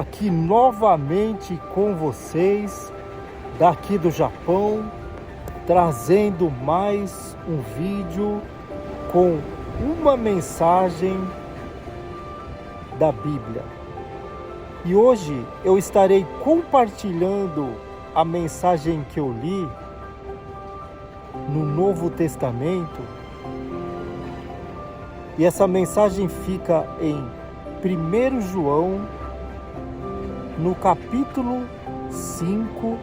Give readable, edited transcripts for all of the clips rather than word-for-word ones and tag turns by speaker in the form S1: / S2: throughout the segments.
S1: aqui novamente com vocês, daqui do Japão, trazendo mais um vídeo com uma mensagem da Bíblia. E hoje eu estarei compartilhando a mensagem que eu li no Novo Testamento. E essa mensagem fica em 1 João, no capítulo 5,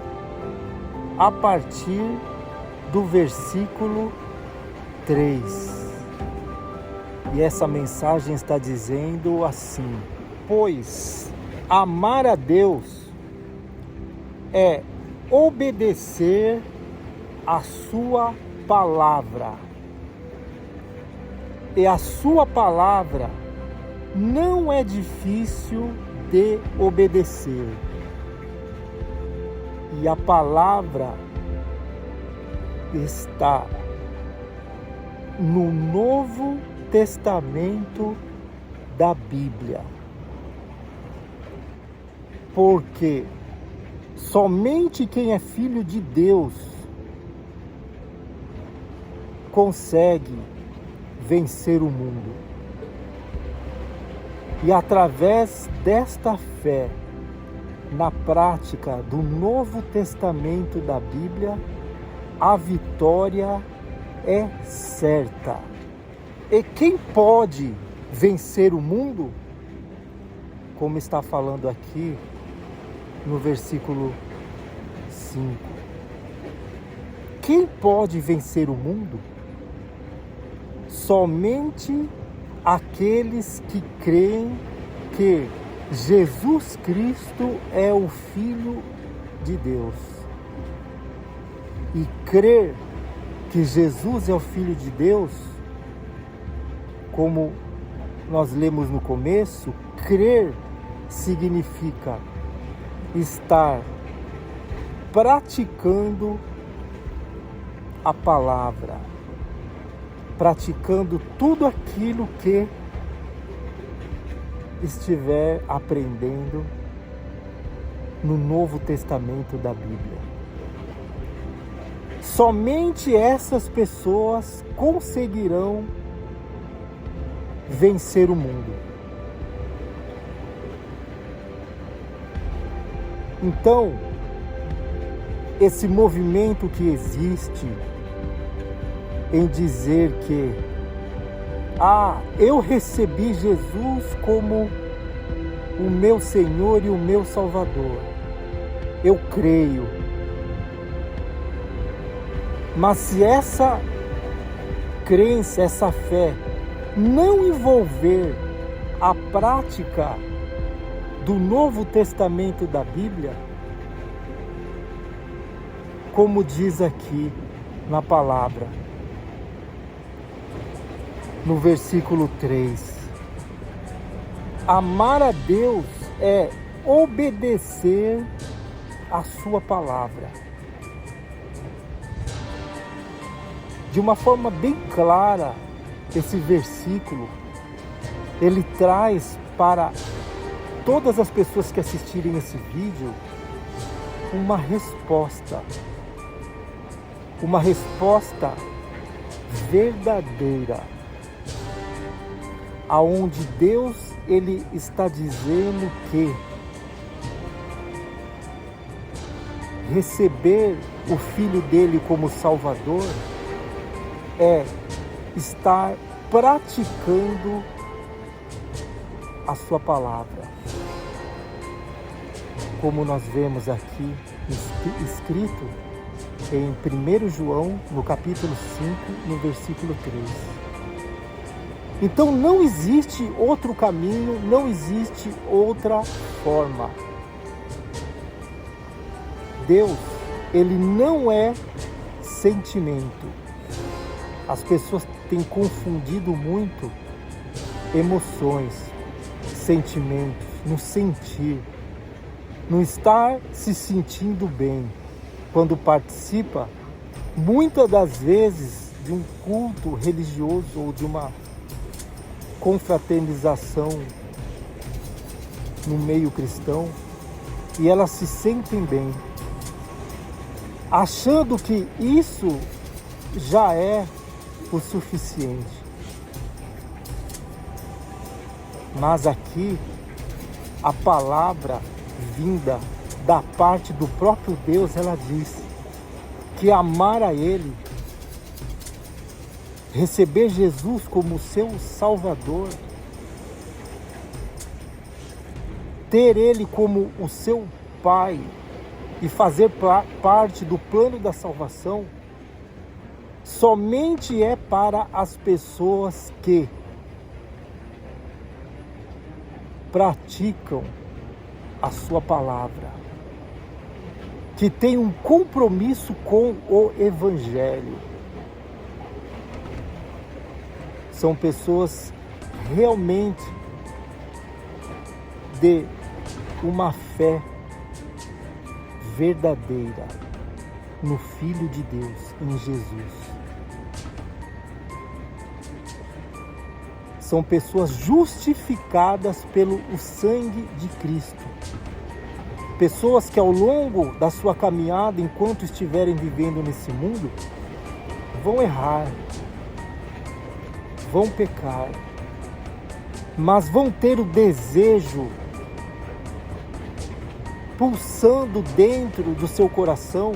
S1: a partir do versículo 3. E essa mensagem está dizendo assim: pois amar a Deus é obedecer a sua palavra. E a sua palavra não é difícil de obedecer. E a palavra está no Novo Testamento da Bíblia. Porque somente quem é filho de Deus consegue vencer o mundo. E através desta fé na prática do Novo Testamento da Bíblia, a vitória é certa. E quem pode vencer o mundo? Como está falando aqui no versículo 5. Quem pode vencer o mundo? Somente aqueles que creem que Jesus Cristo é o Filho de Deus. E crer que Jesus é o Filho de Deus, como nós lemos no começo, crer significa estar praticando a palavra, praticando tudo aquilo que estiver aprendendo no Novo Testamento da Bíblia. Somente essas pessoas conseguirão vencer o mundo. Então, esse movimento que existe em dizer que eu recebi Jesus como o meu Senhor e o meu Salvador, eu creio. Mas se essa crença, essa fé não envolver a prática do Novo Testamento da Bíblia, como diz aqui na palavra, no versículo 3, amar a Deus é obedecer a sua palavra. De uma forma bem clara, esse versículo, ele traz para todas as pessoas que assistirem esse vídeo uma resposta verdadeira, aonde Deus ele está dizendo que receber o Filho dele como Salvador é estar praticando a sua palavra, como nós vemos aqui escrito em 1 João, no capítulo 5, no versículo 3. Então não existe outro caminho, não existe outra forma. Deus, ele não é sentimento. As pessoas têm confundido muito emoções, sentimentos, no sentir, no estar se sentindo bem quando participa, muitas das vezes, de um culto religioso ou de uma confraternização no meio cristão e elas se sentem bem, achando que isso já é o suficiente. Mas aqui, a palavra vinda da parte do próprio Deus, ela diz que amar a Ele, receber Jesus como seu Salvador, ter Ele como o seu Pai e fazer parte do plano da salvação, somente é para as pessoas que praticam a sua palavra, que têm um compromisso com o Evangelho. São pessoas realmente de uma fé verdadeira no Filho de Deus, em Jesus. São pessoas justificadas pelo sangue de Cristo. Pessoas que ao longo da sua caminhada, enquanto estiverem vivendo nesse mundo, vão errar, vão pecar, mas vão ter o desejo pulsando dentro do seu coração,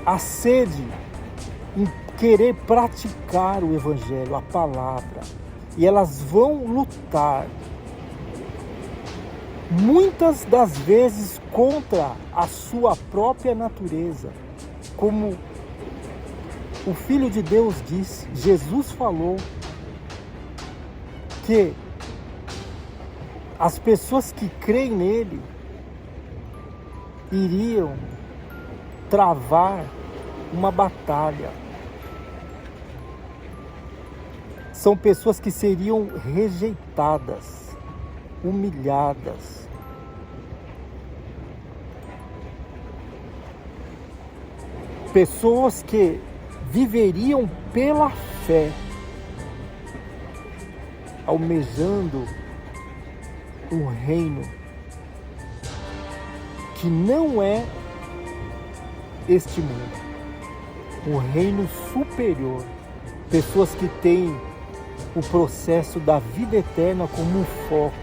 S1: a sede em querer praticar o Evangelho, a palavra. E elas vão lutar, muitas das vezes contra a sua própria natureza. Como o Filho de Deus disse, Jesus falou que as pessoas que creem nele iriam travar uma batalha. São pessoas que seriam rejeitadas, humilhadas. Pessoas que viveriam pela fé, almejando um reino que não é este mundo, um reino superior. Pessoas que têm o processo da vida eterna como um foco,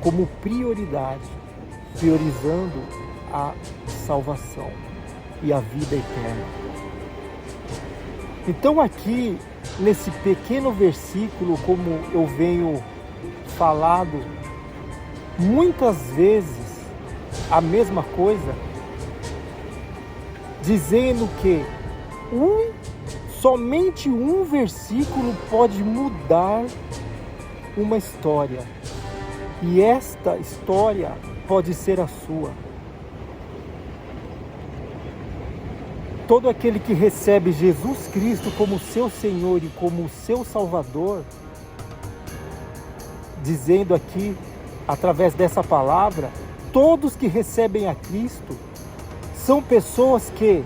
S1: como prioridade, priorizando a salvação e a vida eterna. Então aqui, nesse pequeno versículo, como eu venho falado muitas vezes a mesma coisa, dizendo que somente um versículo pode mudar uma história, e esta história pode ser a sua. Todo aquele que recebe Jesus Cristo como seu Senhor e como seu Salvador, dizendo aqui, através dessa palavra, todos que recebem a Cristo são pessoas que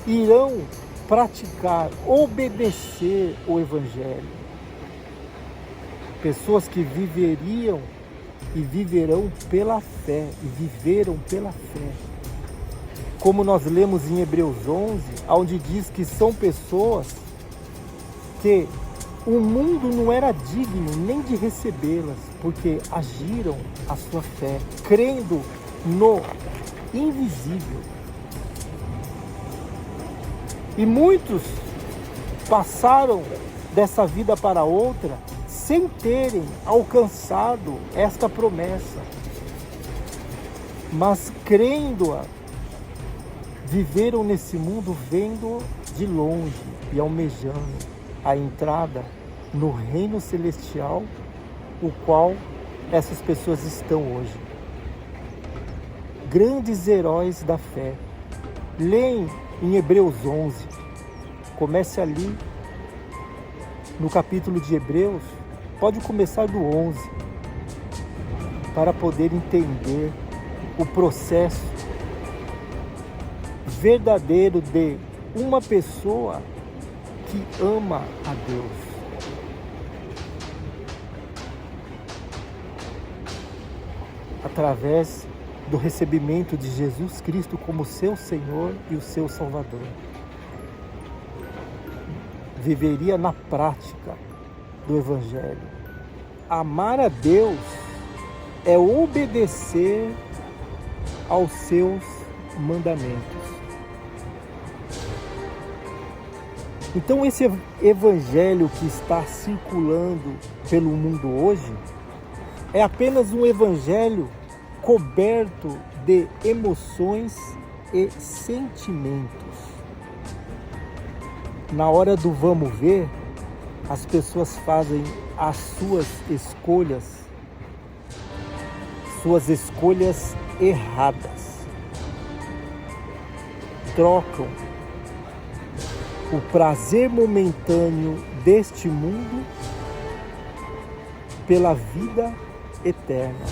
S1: irão praticar, obedecer o Evangelho. Pessoas que viveriam e viverão pela fé, e viveram pela fé. Como nós lemos em Hebreus 11, onde diz que são pessoas que o mundo não era digno nem de recebê-las, porque agiram a sua fé, crendo no invisível. E muitos passaram dessa vida para outra sem terem alcançado esta promessa, mas crendo-a, viveram nesse mundo vendo de longe e almejando a entrada no reino celestial, o qual essas pessoas estão hoje. Grandes heróis da fé. Leem em Hebreus 11, comece ali no capítulo de Hebreus, pode começar do 11, para poder entender o processo verdadeiro de uma pessoa que ama a Deus. através do recebimento de Jesus Cristo como seu Senhor e o seu Salvador. Viveria na prática do Evangelho. Amar a Deus é obedecer aos seus mandamentos. Então esse evangelho que está circulando pelo mundo hoje é apenas um evangelho coberto de emoções e sentimentos. Na hora do vamos ver, as pessoas fazem as suas escolhas erradas. Trocam o prazer momentâneo deste mundo pela vida eterna.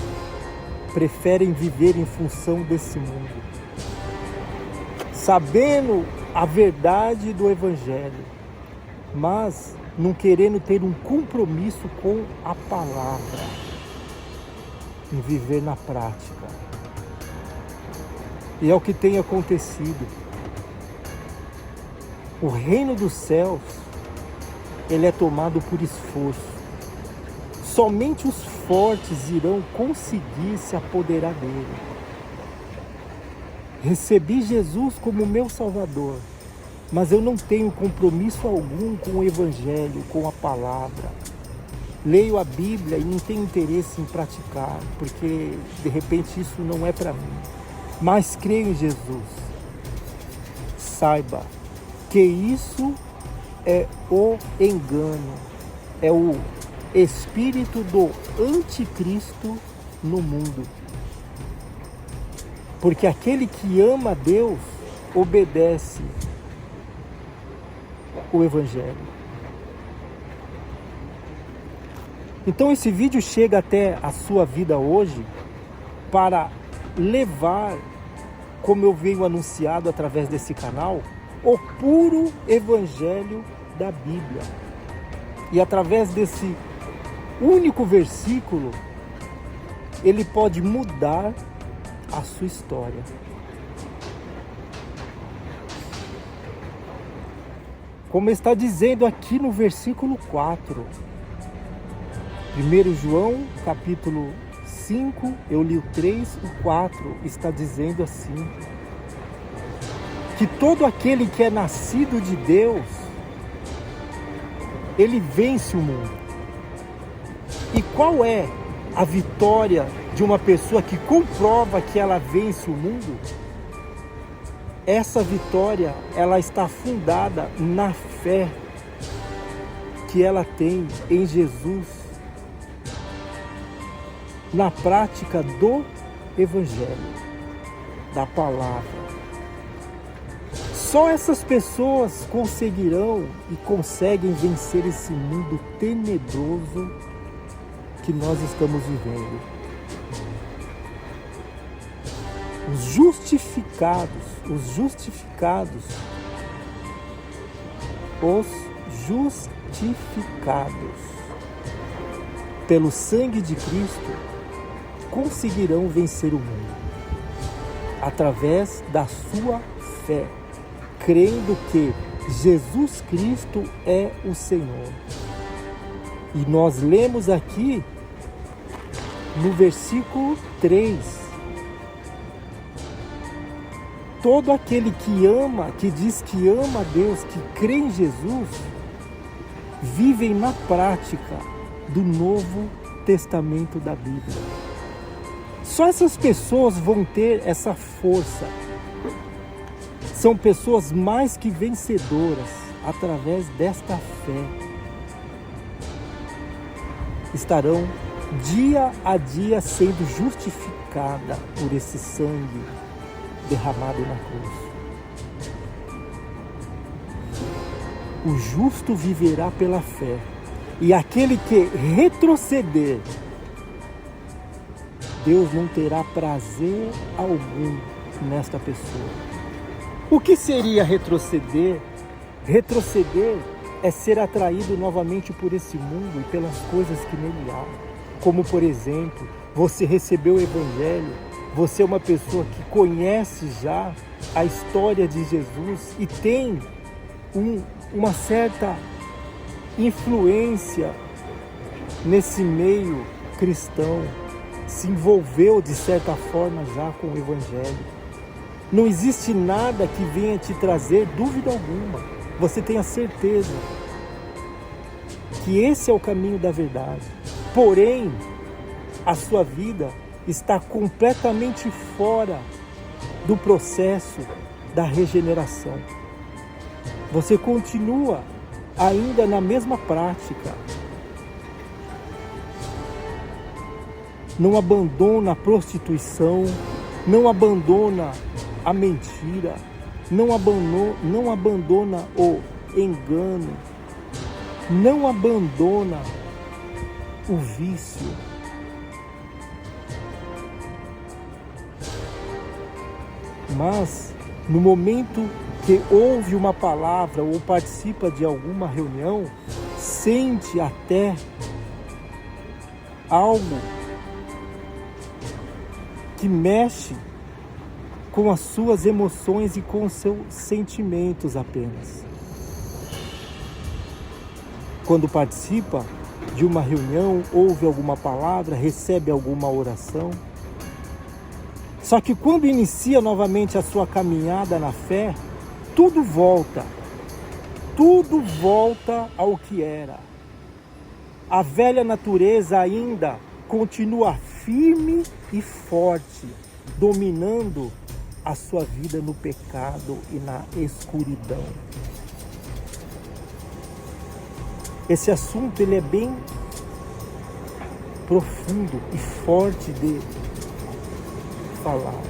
S1: Preferem viver em função desse mundo, sabendo a verdade do Evangelho, mas não querendo ter um compromisso com a palavra, em viver na prática. E é o que tem acontecido. O reino dos céus, ele é tomado por esforço. Somente os fortes irão conseguir se apoderar dele. Recebi Jesus como meu Salvador, mas eu não tenho compromisso algum com o Evangelho, com a palavra. Leio a Bíblia e não tenho interesse em praticar, porque de repente isso não é para mim. Mas creio em Jesus. Saiba que isso é o engano, é o espírito do anticristo no mundo. Porque aquele que ama a Deus obedece o Evangelho. Então esse vídeo chega até a sua vida hoje para levar, como eu venho anunciado através desse canal, o puro Evangelho da Bíblia. E através desse único versículo, ele pode mudar a sua história. Como está dizendo aqui no versículo 4. 1 João, capítulo 5, eu li o 3, o 4, está dizendo assim: que todo aquele que é nascido de Deus, ele vence o mundo. E qual é a vitória de uma pessoa que comprova que ela vence o mundo? Essa vitória, ela está fundada na fé que ela tem em Jesus, na prática do Evangelho, da palavra. Só essas pessoas conseguirão e conseguem vencer esse mundo tenebroso que nós estamos vivendo. Os justificados pelo sangue de Cristo conseguirão vencer o mundo através da sua fé, crendo que Jesus Cristo é o Senhor. E nós lemos aqui no versículo 3: todo aquele que ama, que diz que ama a Deus, que crê em Jesus, vivem na prática do Novo Testamento da Bíblia. Só essas pessoas vão ter essa força. São pessoas mais que vencedoras através desta fé. Estarão dia a dia sendo justificada por esse sangue derramado na cruz. O justo viverá pela fé, e aquele que retroceder, Deus não terá prazer algum nesta pessoa. O que seria retroceder? Retroceder é ser atraído novamente por esse mundo e pelas coisas que nele há. Como, por exemplo, você recebeu o Evangelho, você é uma pessoa que conhece já a história de Jesus e tem uma certa influência nesse meio cristão, se envolveu de certa forma já com o Evangelho. Não existe nada que venha te trazer dúvida alguma. Você tem a certeza que esse é o caminho da verdade. Porém, a sua vida está completamente fora do processo da regeneração. Você continua ainda na mesma prática. Não abandona a prostituição, não abandona a mentira, não abandona o engano, não abandona o vício. Mas no momento que ouve uma palavra ou participa de alguma reunião, sente até algo que mexe com as suas emoções e com os seus sentimentos apenas. Quando participa de uma reunião, ouve alguma palavra, recebe alguma oração. Só que quando inicia novamente a sua caminhada na fé, tudo volta ao que era. A velha natureza ainda continua firme e forte, dominando a sua vida no pecado e na escuridão. Esse assunto ele é bem profundo e forte de falar,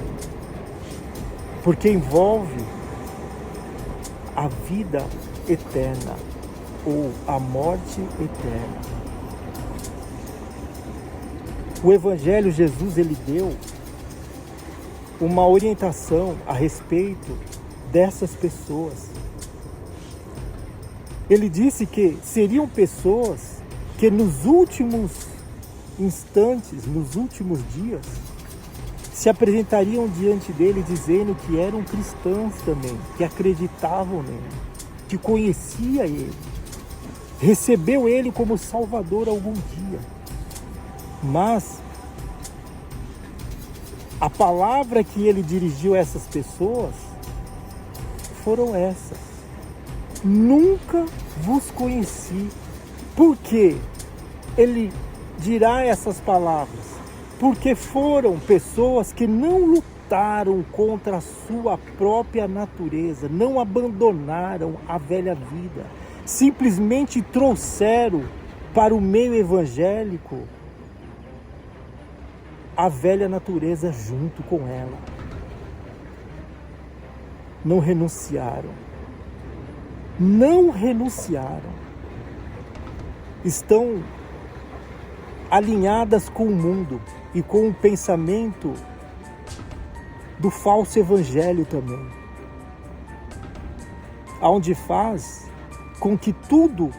S1: porque envolve a vida eterna ou a morte eterna. O Evangelho, Jesus, ele deu uma orientação a respeito dessas pessoas. Ele disse que seriam pessoas que nos últimos instantes, nos últimos dias, se apresentariam diante dele dizendo que eram cristãos também, que acreditavam nele, que conhecia ele, recebeu ele como Salvador algum dia. Mas a palavra que ele dirigiu a essas pessoas foram essas: nunca vos conheci. Por quê? Ele dirá essas palavras porque foram pessoas que não lutaram contra a sua própria natureza, não abandonaram a velha vida, simplesmente trouxeram para o meio evangélico a velha natureza junto com ela. Não renunciaram. Não renunciaram. Estão alinhadas com o mundo e com o pensamento do falso evangelho também, onde faz com que tudo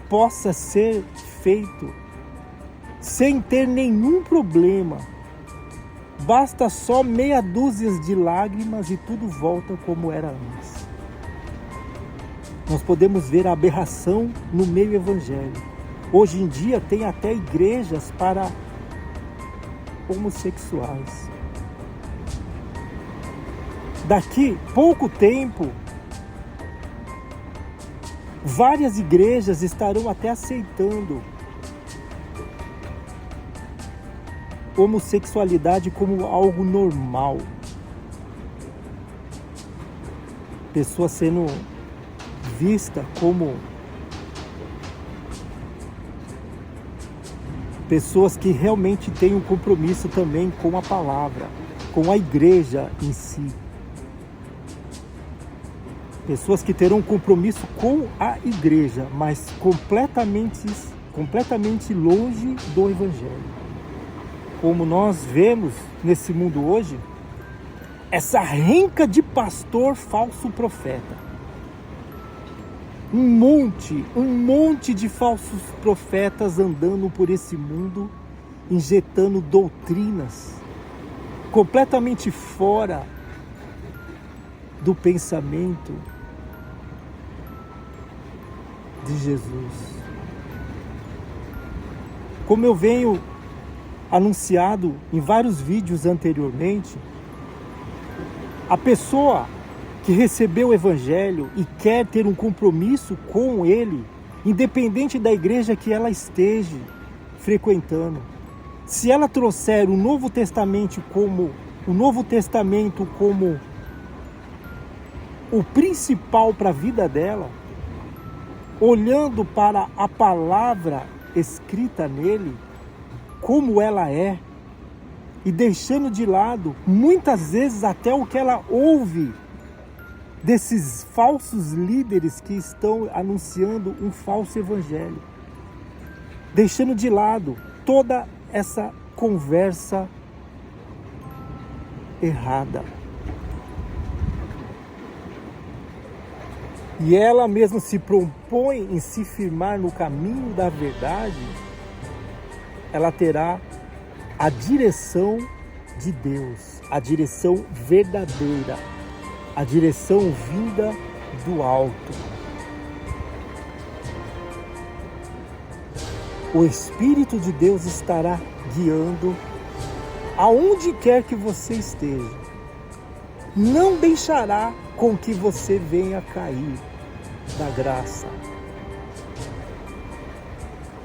S1: possa ser feito sem ter nenhum problema. Basta só meia dúzia de lágrimas e tudo volta como era antes. Nós podemos ver a aberração no meio evangélico. Hoje em dia tem até igrejas para homossexuais. Daqui pouco tempo, várias igrejas estarão até aceitando homossexualidade como algo normal. Pessoa sendo vista como pessoas que realmente têm um compromisso também com a palavra, com a igreja em si. Pessoas que terão um compromisso com a igreja, mas completamente longe do evangelho. Como nós vemos nesse mundo hoje, essa renca de pastor falso profeta. Um monte de falsos profetas andando por esse mundo injetando doutrinas completamente fora do pensamento de Jesus. Como eu venho anunciado em vários vídeos anteriormente, a pessoa que recebeu o Evangelho e quer ter um compromisso com ele, independente da igreja que ela esteja frequentando, se ela trouxer o Novo Testamento como o principal para a vida dela, olhando para a palavra escrita nele, como ela é, e deixando de lado, muitas vezes até o que ela ouve desses falsos líderes que estão anunciando um falso evangelho. Deixando de lado toda essa conversa errada. E ela mesma se propõe em se firmar no caminho da verdade, ela terá a direção de Deus, a direção verdadeira, a direção vinda do alto. O Espírito de Deus estará guiando aonde quer que você esteja. Não deixará com que você venha cair da graça.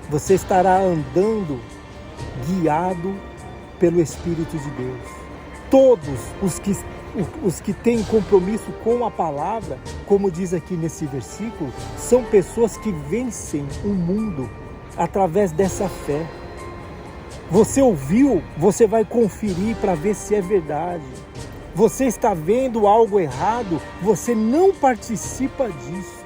S1: Você estará andando guiado pelo Espírito de Deus. Todos os que têm compromisso com a palavra, como diz aqui nesse versículo, são pessoas que vencem o mundo através dessa fé. Você ouviu, você vai conferir para ver se é verdade. Você está vendo algo errado, você não participa disso,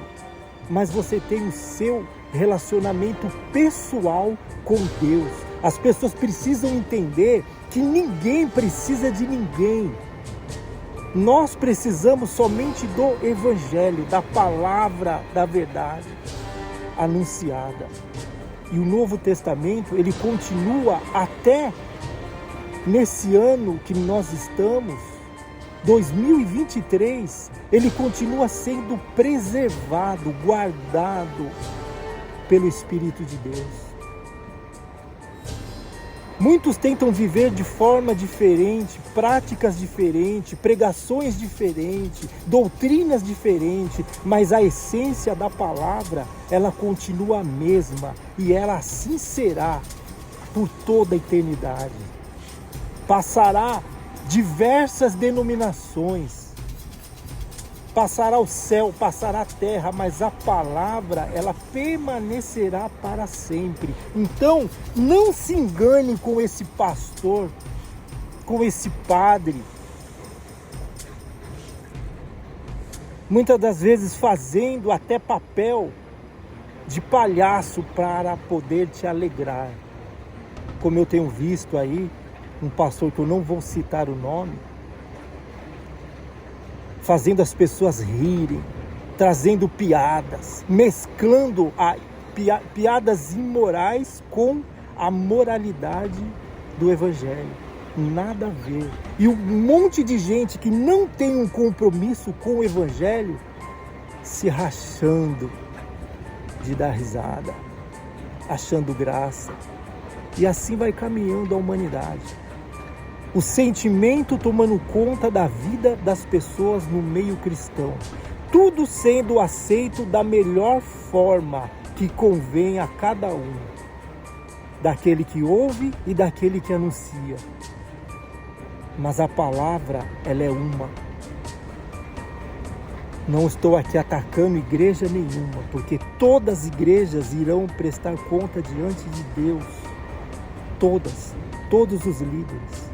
S1: mas você tem o seu relacionamento pessoal com Deus. As pessoas precisam entender que ninguém precisa de ninguém. Nós precisamos somente do Evangelho, da palavra da verdade anunciada. E o Novo Testamento, ele continua até nesse ano que nós estamos, 2023, ele continua sendo preservado, guardado pelo Espírito de Deus. Muitos tentam viver de forma diferente, práticas diferentes, pregações diferentes, doutrinas diferentes, mas a essência da palavra, ela continua a mesma e ela assim será por toda a eternidade. Passará diversas denominações, passará o céu, passará a terra, mas a palavra, ela permanecerá para sempre. Então, não se engane com esse pastor, com esse padre. Muitas das vezes fazendo até papel de palhaço para poder te alegrar. Como eu tenho visto aí, um pastor que eu não vou citar o nome, fazendo as pessoas rirem, trazendo piadas, mesclando piadas imorais com a moralidade do Evangelho. Nada a ver. E um monte de gente que não tem um compromisso com o Evangelho se rachando de dar risada, achando graça. E assim vai caminhando a humanidade. O sentimento tomando conta da vida das pessoas no meio cristão. Tudo sendo aceito da melhor forma que convém a cada um. Daquele que ouve e daquele que anuncia. Mas a palavra, ela é uma. Não estou aqui atacando igreja nenhuma, porque todas as igrejas irão prestar conta diante de Deus. Todos os líderes.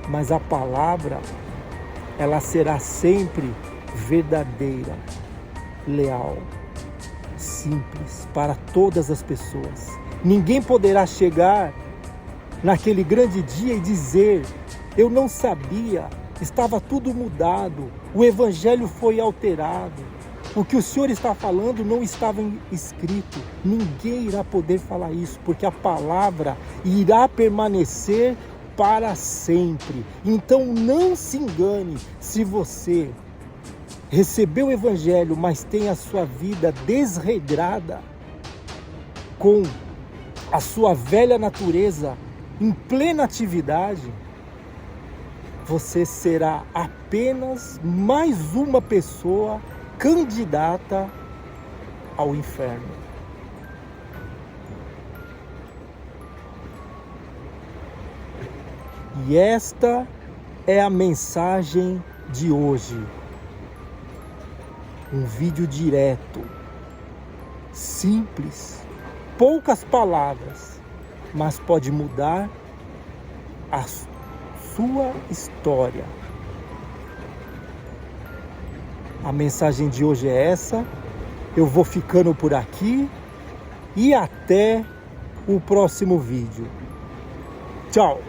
S1: Mas a palavra, ela será sempre verdadeira, leal, simples para todas as pessoas. Ninguém poderá chegar naquele grande dia e dizer: eu não sabia, estava tudo mudado, o Evangelho foi alterado. O que o Senhor está falando não estava escrito. Ninguém irá poder falar isso, porque a palavra irá permanecer para sempre. Então não se engane. Se você recebeu o Evangelho, mas tem a sua vida desregrada, com a sua velha natureza em plena atividade, você será apenas mais uma pessoa candidata ao inferno. E esta é a mensagem de hoje. Um vídeo direto, simples, poucas palavras, mas pode mudar a sua história. A mensagem de hoje é essa. Eu vou ficando por aqui e até o próximo vídeo. Tchau!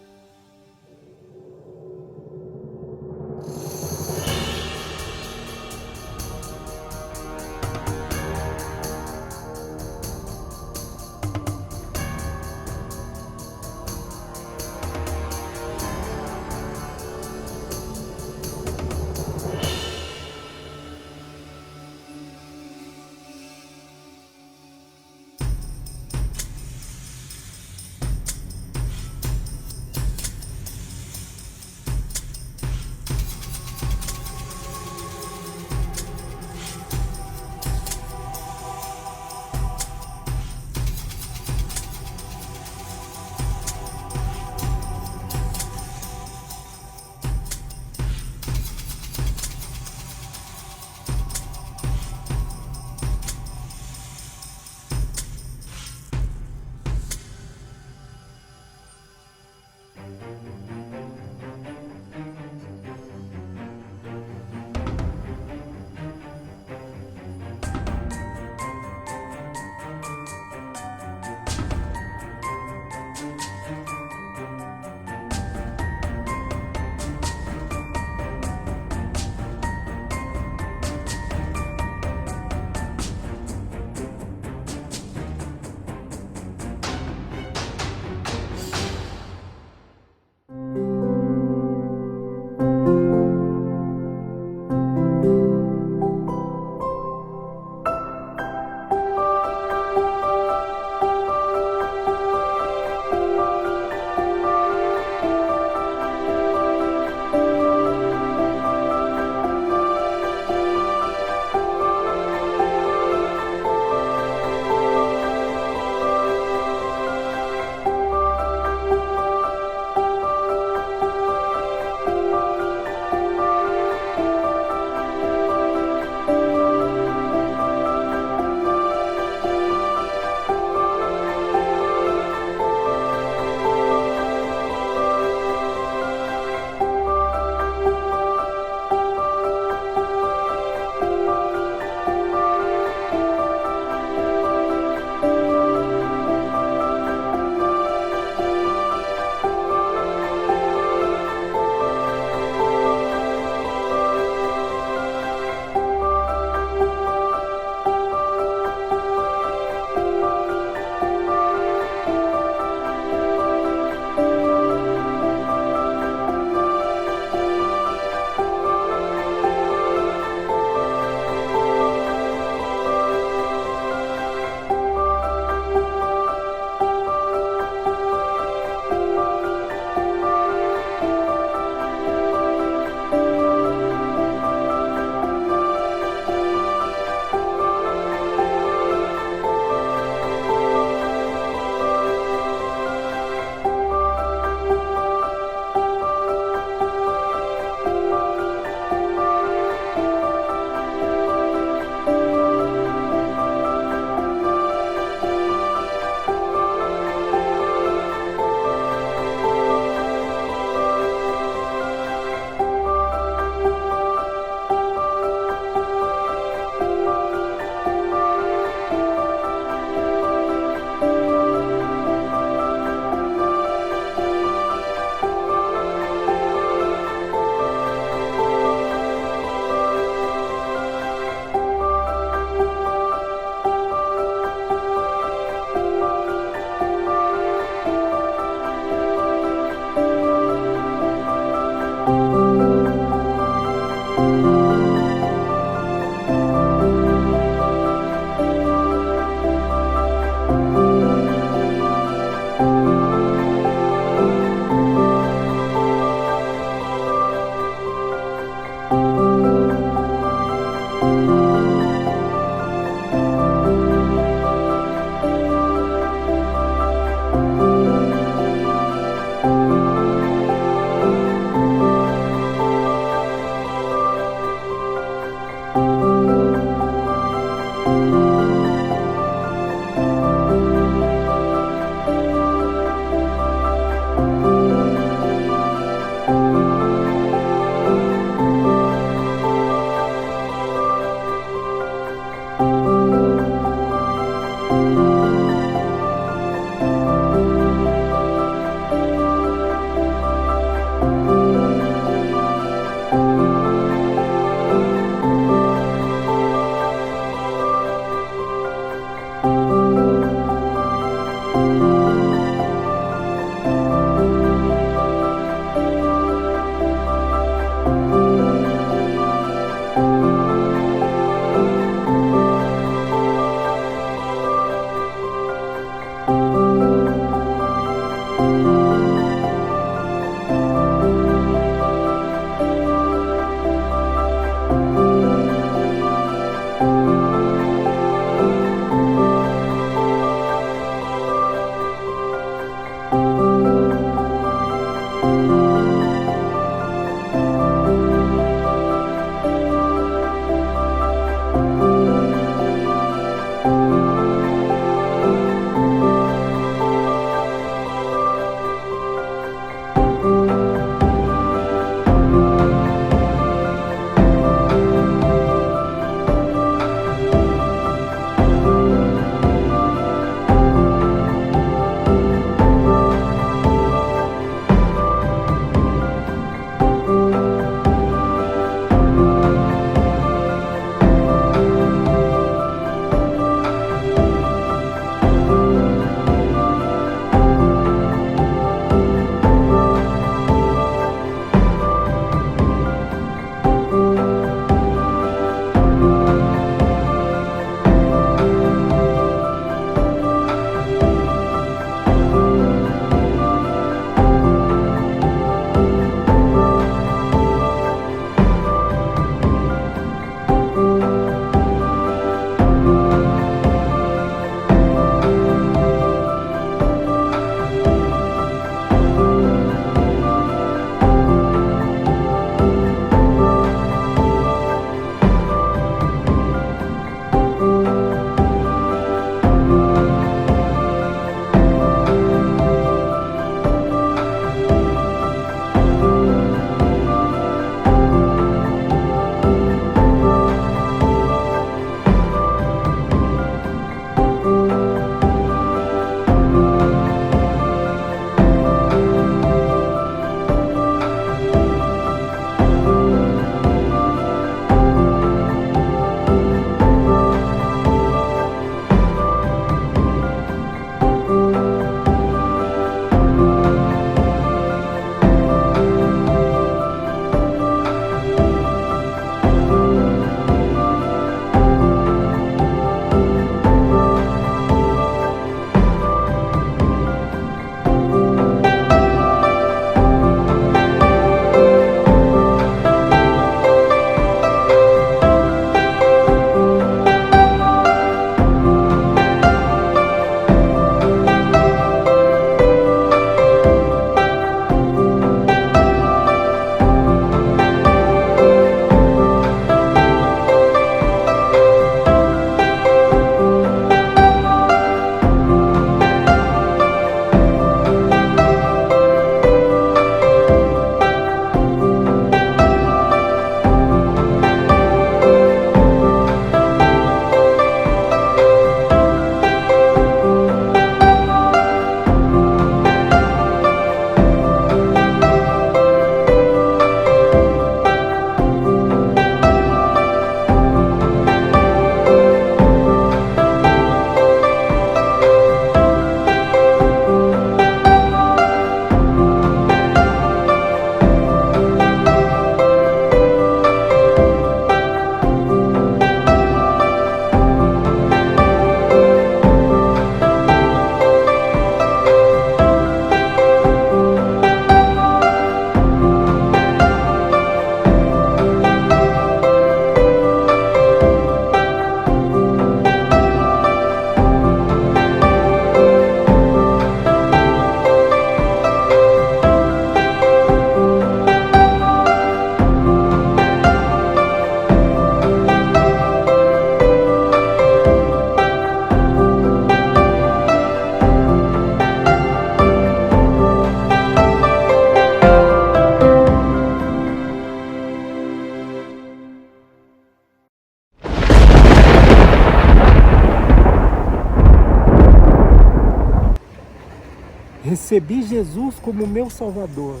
S1: recebi Jesus como meu Salvador,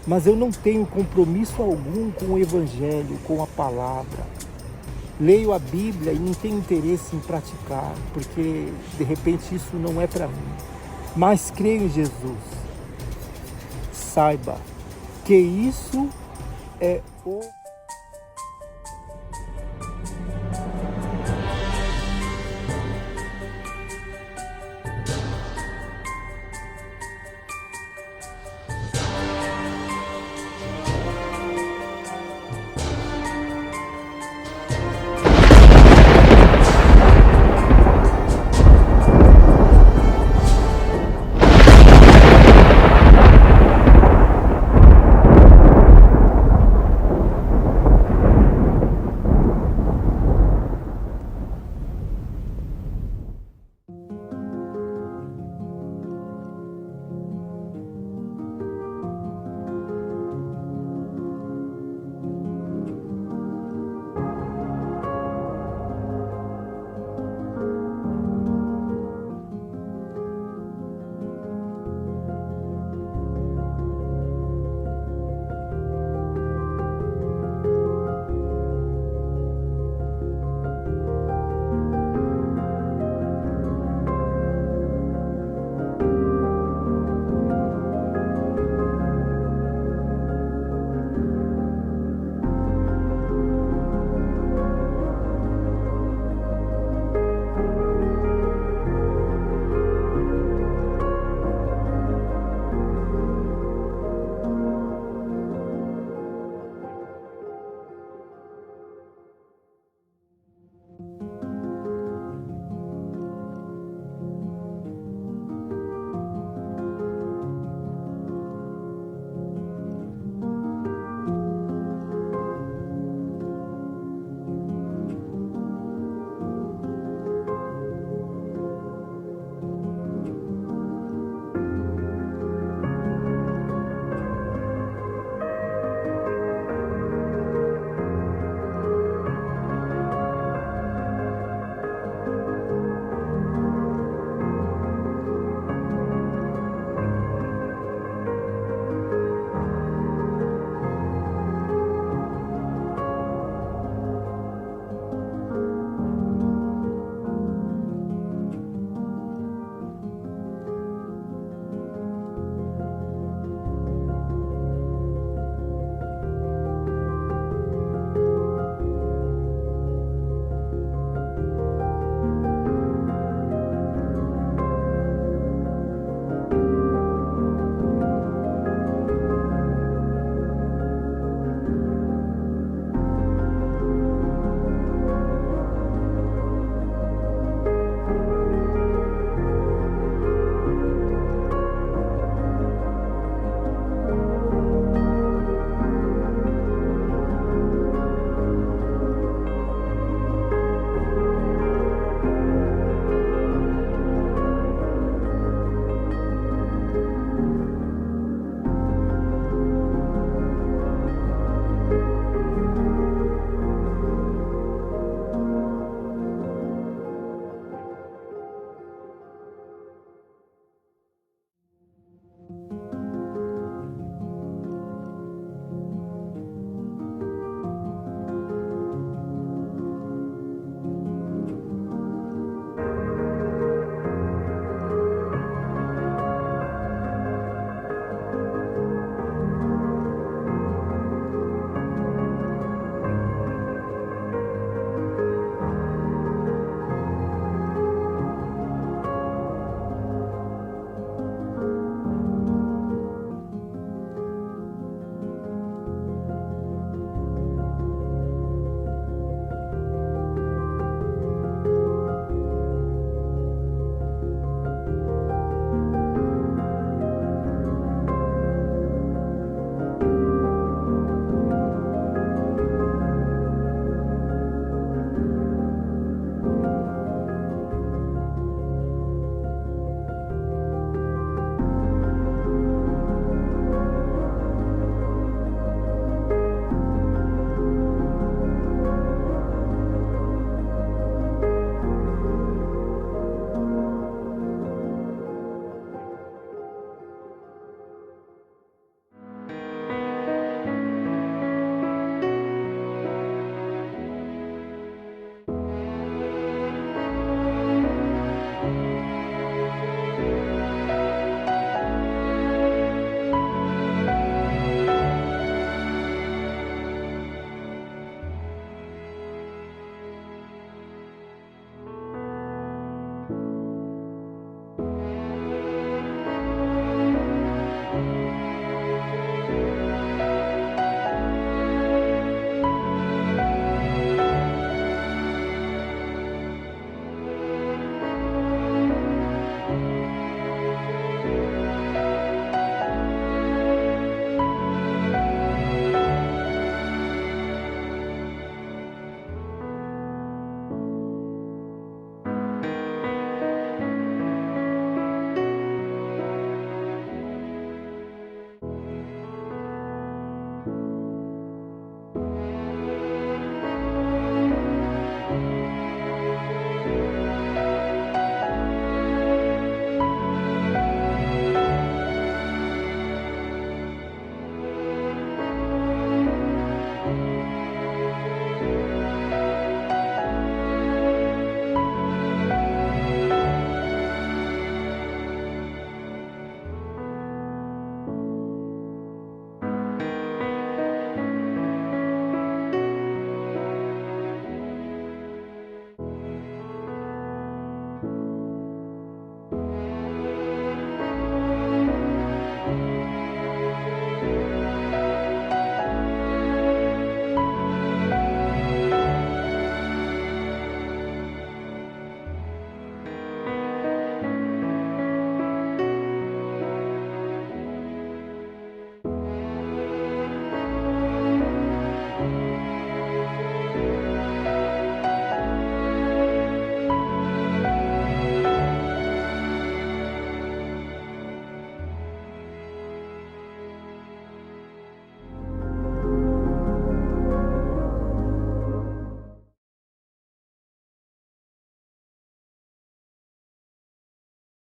S1: mas eu não tenho compromisso algum com o Evangelho, com a palavra. Leio a Bíblia e não tenho interesse em praticar, porque de repente isso não é para mim. Mas creio em Jesus. Saiba que isso é o